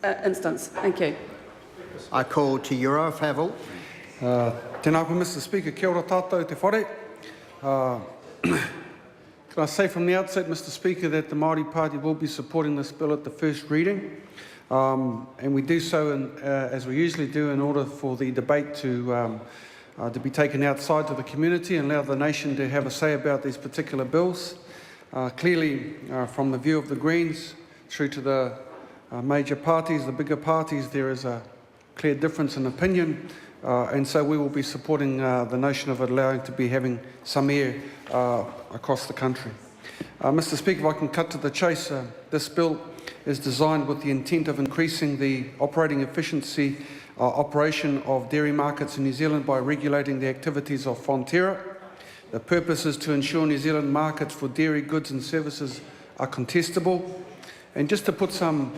instance. Thank you. I call to Euro Flavell. Tēnā koe, Mr Speaker, kia ora tātou te whare. Can I say from the outset, Mr Speaker, that the Māori Party will be supporting this bill at the first reading, and we do so, as we usually do, in order for the debate to be taken outside to the community and allow the nation to have a say about these particular bills. Clearly, from the view of the Greens through to the major parties, the bigger parties, there is a clear difference in opinion, and so we will be supporting the notion of it allowing to be having some air across the country. Mr Speaker, if I can cut to the chase, this bill is designed with the intent of increasing the operating efficiency operation of dairy markets in New Zealand by regulating the activities of Fonterra. The purpose is to ensure New Zealand markets for dairy goods and services are contestable. And just to put some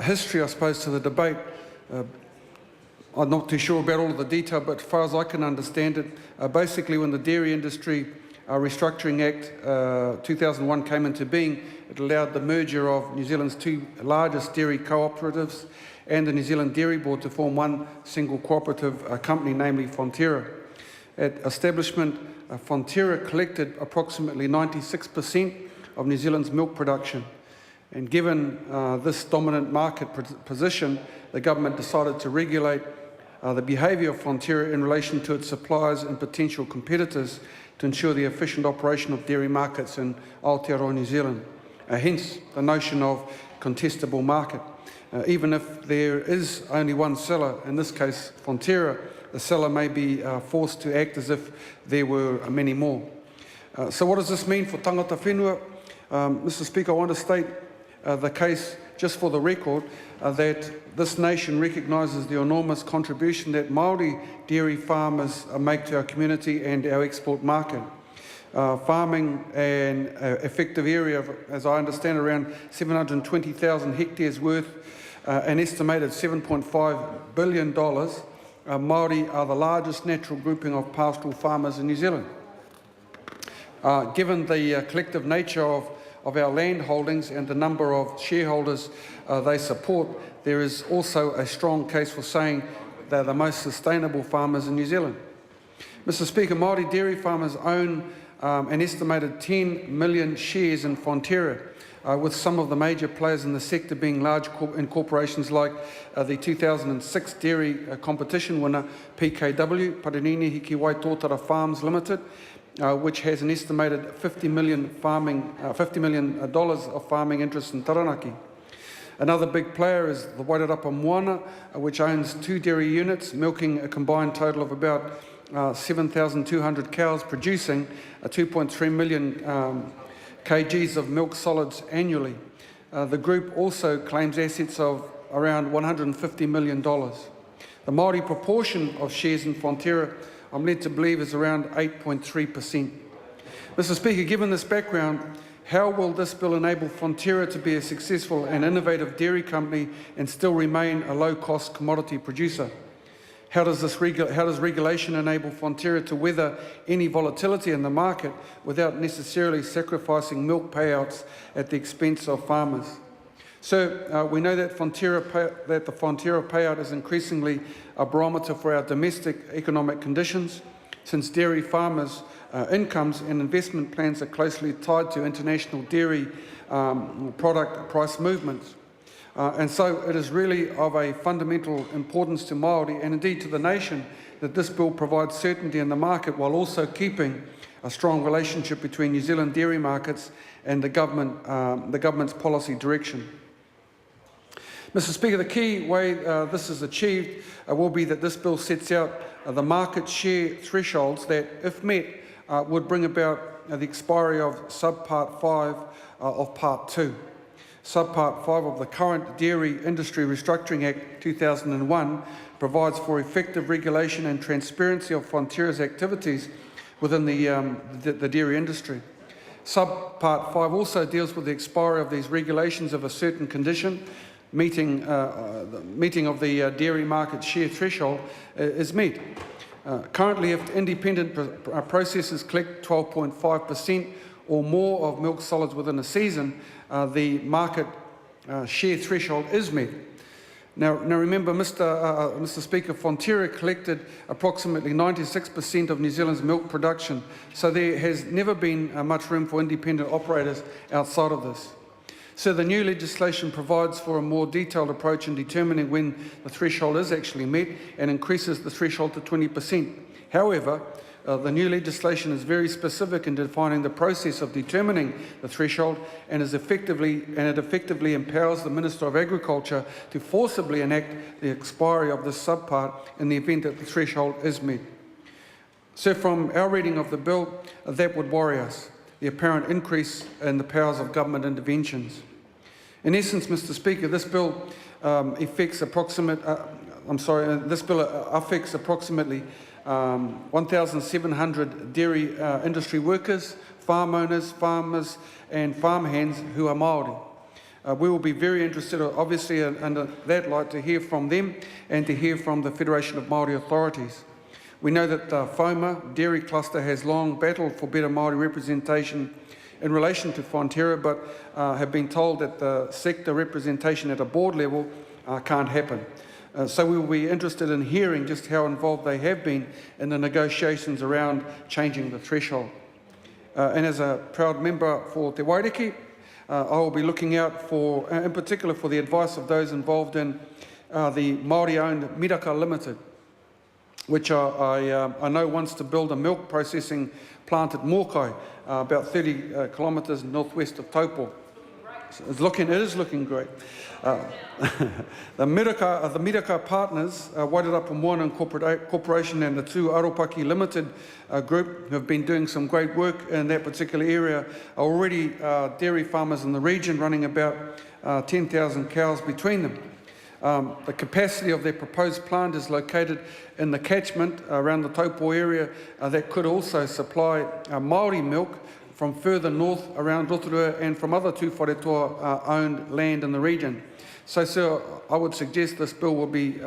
history, I suppose, to the debate, I'm not too sure about all of the detail, but as far as I can understand it, basically when the Dairy Industry Restructuring Act 2001 came into being, it allowed the merger of New Zealand's two largest dairy cooperatives and the New Zealand Dairy Board to form one single cooperative company, namely Fonterra. At establishment, Fonterra collected approximately 96% of New Zealand's milk production. And given this dominant market position, the government decided to regulate the behaviour of Fonterra in relation to its suppliers and potential competitors to ensure the efficient operation of dairy markets in Aotearoa, New Zealand. Hence, the notion of contestable market. Even if there is only one seller, in this case Fonterra, the seller may be forced to act as if there were many more. So what does this mean for tangata whenua? Mr Speaker, I want to state the case, just for the record, that this nation recognises the enormous contribution that Māori dairy farmers make to our community and our export market. Farming an effective area of, as I understand, around 720,000 hectares worth, an estimated $7.5 billion, Māori are the largest natural grouping of pastoral farmers in New Zealand. Given the collective nature of our land holdings and the number of shareholders they support, there is also a strong case for saying they're the most sustainable farmers in New Zealand. Mr Speaker, Māori dairy farmers own an estimated 10 million shares in Fonterra, with some of the major players in the sector being large corporations like the 2006 dairy competition winner PKW, Parinini Hiki Waitotara Farms Limited, which has an estimated $50 million of farming interest in Taranaki. Another big player is the Wairarapa Moana, which owns 2 dairy units, milking a combined total of about 7,200 cows, producing 2.3 million kgs of milk solids annually. The group also claims assets of around $150 million. The Māori proportion of shares in Fonterra, I'm led to believe, is around 8.3%. Mr Speaker, given this background, how will this bill enable Fonterra to be a successful and innovative dairy company and still remain a low-cost commodity producer? How does regulation enable Fonterra to weather any volatility in the market without necessarily sacrificing milk payouts at the expense of farmers? So we know that the Fonterra payout is increasingly a barometer for our domestic economic conditions, since dairy farmers' incomes and investment plans are closely tied to international dairy product price movements. And so it is really of a fundamental importance to Māori and indeed to the nation that this bill provides certainty in the market while also keeping a strong relationship between New Zealand dairy markets and the government's policy direction. Mr Speaker, the key way this is achieved will be that this bill sets out the market share thresholds that, if met, would bring about the expiry of Subpart 5 of Part 2. Subpart 5 of the current Dairy Industry Restructuring Act 2001 provides for effective regulation and transparency of Fonterra's activities within the dairy industry. Subpart 5 also deals with the expiry of these regulations of a certain condition, meeting of the dairy market share threshold is met. Currently, if independent processors collect 12.5% or more of milk solids within a season, the market share threshold is met. Now remember, Mr. Speaker, Fonterra collected approximately 96% of New Zealand's milk production, so there has never been much room for independent operators outside of this. So the new legislation provides for a more detailed approach in determining when the threshold is actually met and increases the threshold to 20%. However, the new legislation is very specific in defining the process of determining the threshold and it effectively empowers the Minister of Agriculture to forcibly enact the expiry of this subpart in the event that the threshold is met. So from our reading of the bill, that would worry us, the apparent increase in the powers of government interventions. In essence, Mr. Speaker, this bill affects approximately 1,700 dairy industry workers, farm owners, farmers and farmhands who are Māori. We will be very interested, obviously, in that light, to hear from them and to hear from the Federation of Māori Authorities. We know that the FOMA dairy cluster has long battled for better Māori representation in relation to Fonterra, but have been told that the sector representation at a board level can't happen. So we will be interested in hearing just how involved they have been in the negotiations around changing the threshold. And as a proud member for Te Wairiki, I will be looking out for, in particular, for the advice of those involved in the Māori-owned Miraka Limited, which I know wants to build a milk processing plant at Mokai, about 30 kilometres northwest of Taupo. It is looking great. The Miraka partners, Wairarapa Moana Corporation and the two Aropaki Limited group, who have been doing some great work in that particular area, are already dairy farmers in the region, running about 10,000 cows between them. The capacity of their proposed plant is located in the catchment around the Taupo area that could also supply Māori milk from further north around Rotorua and from other two wharetoa owned land in the region. So, sir, I would suggest this bill will be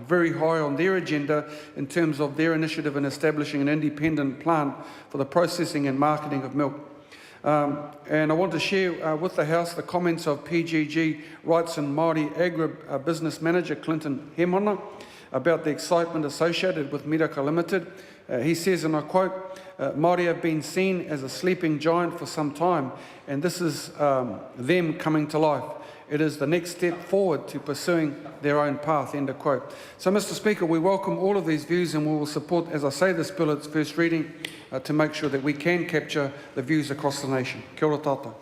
very high on their agenda in terms of their initiative in establishing an independent plant for the processing and marketing of milk. And I want to share with the House the comments of PGG Rights and Māori Agribusiness Manager Clinton Hemona about the excitement associated with Miraka Limited. He says, and I quote, Māori have been seen as a sleeping giant for some time, and this is them coming to life. It is the next step forward to pursuing their own path, end of quote. So, Mr. Speaker, we welcome all of these views and we will support, as I say, this bill at its first reading to make sure that we can capture the views across the nation. Kia ora tātou.